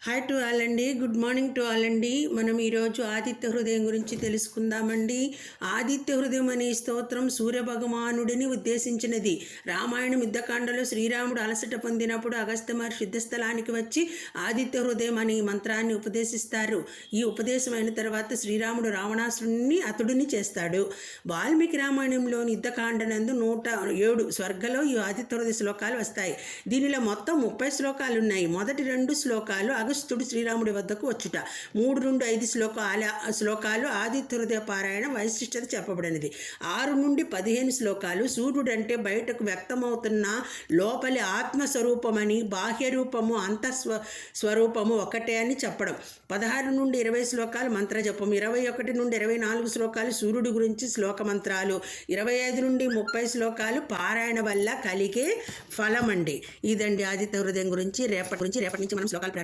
Hi to all అండి. Good morning to all అండి. మనం ఈరోజు ఆదిత్య హృదయం గురించి తెలుసుకుందామండి. ఆదిత్య హృదయం అనే స్తోత్రం సూర్యభగవానుడిని ఉద్దేశించినది. రామాయణం యుద్ధకాండలో శ్రీరాముడు అలసట పొందినప్పుడు అగస్త్య మహర్షి యుద్ధస్థలానికి వచ్చి ఆదిత్య హృదయం అనే మంత్రాన్ని ఉపదేశిస్తారు. ఈ ఉపదేశం అయిన తర్వాత శ్రీరాముడు రావణాసురుడిని అతుడిని చేస్తాడు. వాల్మీకి రామాయణంలోని యుద్ధకాండనందు 107 స్వర్గలో ఈ ఆదిత్య హృదయ శ్లోకాలు వస్తాయి. దీనిలో మొత్తం 30 శ్లోకాలు ఉన్నాయి. మొదటి 2 శ్లోకాలు అగస్త్యుడు శ్రీరాముడి వద్దకు వచ్చుట, 3 నుండి 5 శ్లోకాలు ఆదిత్య హృదయ పారాయణ వైశిష్టత చెప్పబడినది. 6 నుండి 15 శ్లోకాలు సూర్యుడు అంటే బయటకు వ్యక్తమవుతున్న లోపలి ఆత్మస్వరూపమని, బాహ్య రూపము స్వరూపము ఒకటే అని చెప్పడం. 16 నుండి 20 శ్లోకాలు మంత్రజపం, 21 నుండి 24 శ్లోకాలు సూర్యుడి గురించి శ్లోక మంత్రాలు, 25 నుండి 30 శ్లోకాలు పారాయణ వల్ల కలిగే ఫలం అండి. ఇదండి ఆదిత్య హృదయం గురించి. రేపటి నుంచి మనం శ్లోకాలు ప్రారంభించుకుందాం.